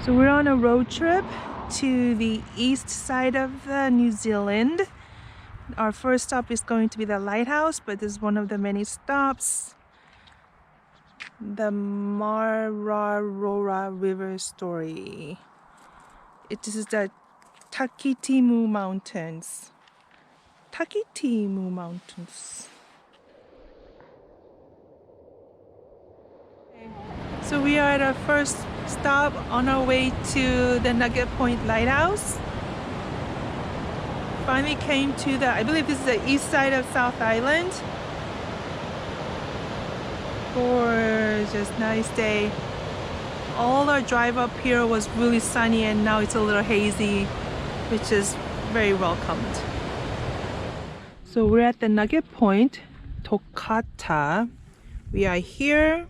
So we're on a road trip to the east side of New Zealand. Our first stop is going to be the Lighthouse, but this is one of the many stops. The Mararora River story. This is the Takitimu Mountains. Takitimu Mountains. So we are at our first stop on our way to the Nugget Point Lighthouse. Finally came to the, I believe this is the east side of South Island. Gorgeous, nice day. All our drive up here was really sunny and now it's a little hazy, which is very welcomed. So we're at the Nugget Point, Tokata. We are here.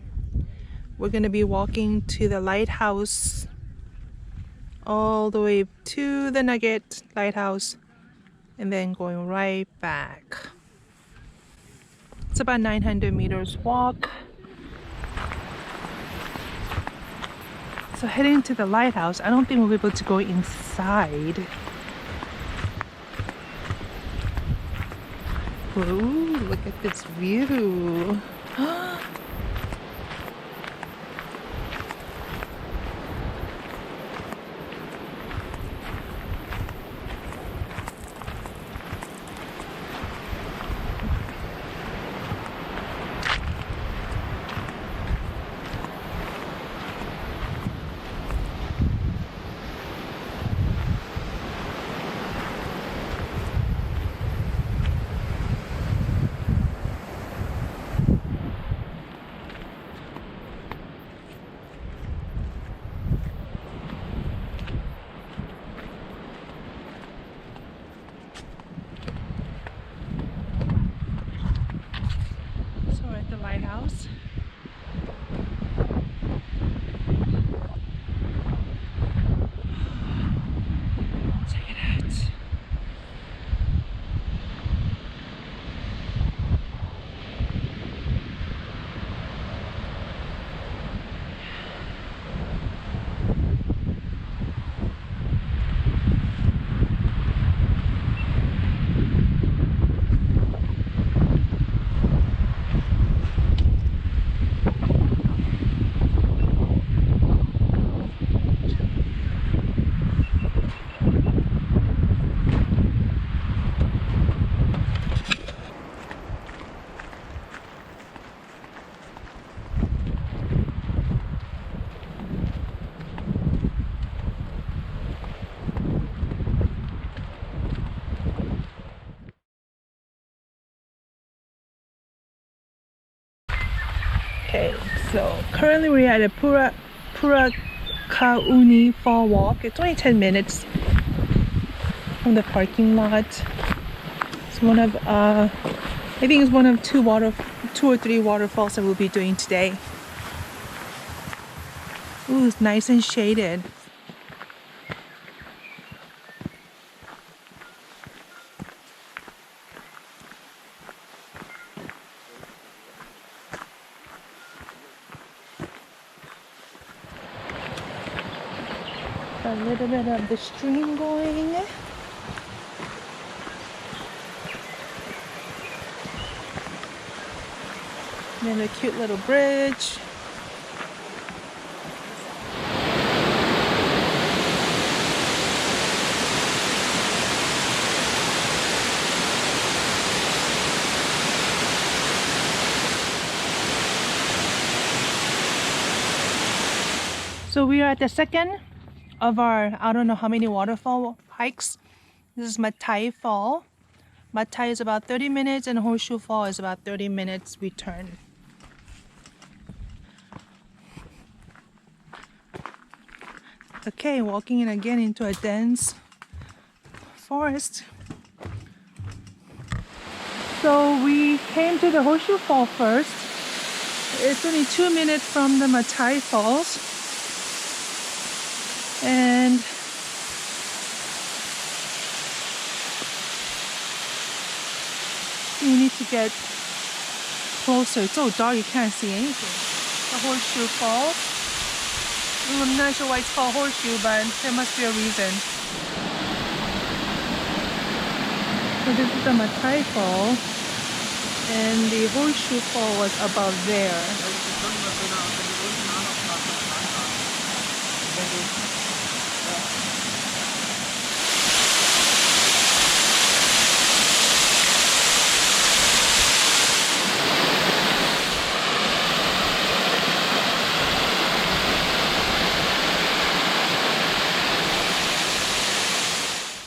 We're going to be walking to the lighthouse all the way to the Nugget Lighthouse and then going right back. It's about 900 meters walk. So heading to the lighthouse, I don't think we'll be able to go inside. Ooh, look at this view. Lighthouse. Check it out. Okay, so currently we're at a Purakaunui fall walk. It's only 10 minutes from the parking lot. It's one of, I think it's one of two or three waterfalls that we'll be doing today. Ooh, it's nice and shaded. A little bit of the stream going. Then a cute little bridge. So we are at the second of our, I don't know how many waterfall hikes. This is Matai Fall. Matai is about 30 minutes and Horseshoe Fall is about 30 minutes return. Okay, walking in again into a dense forest. So we came to the Horseshoe Fall first. It's only 2 minutes from the Matai Falls. And you need to get closer. It's so dark you can't see anything. The Horseshoe Falls. I'm not sure why it's called Horseshoe, but there must be a reason. So this is the Matai Fall, and the Horseshoe Fall was above there.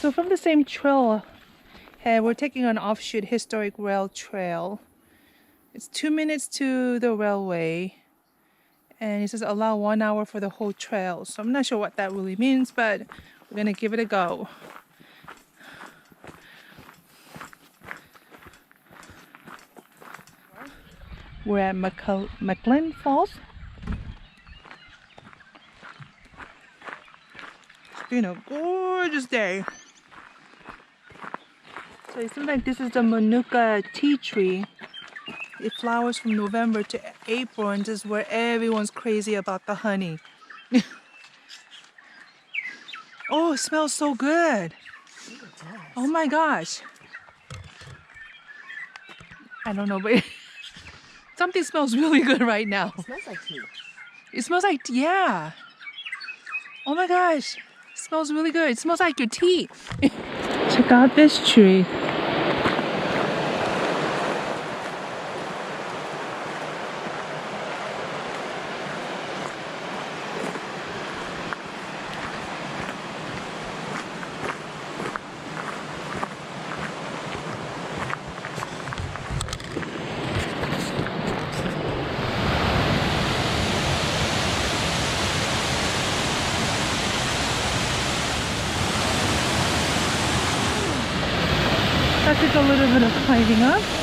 So from the same trail, we're taking an offshoot historic rail trail. It's 2 minutes to the railway, and it says allow 1 hour for the whole trail. So I'm not sure what that really means, but we're gonna give it a go. We're at McLean Falls. It's been a gorgeous day. So it seems like this is the Manuka tea tree. It flowers from November to April, and this is where everyone's crazy about the honey. Oh, it smells so good. Oh my gosh. I don't know, but something smells really good right now. It smells like tea. It smells like, yeah. Oh my gosh. It smells really good. It smells like your tea. Check out this tree. That took a little bit of climbing up.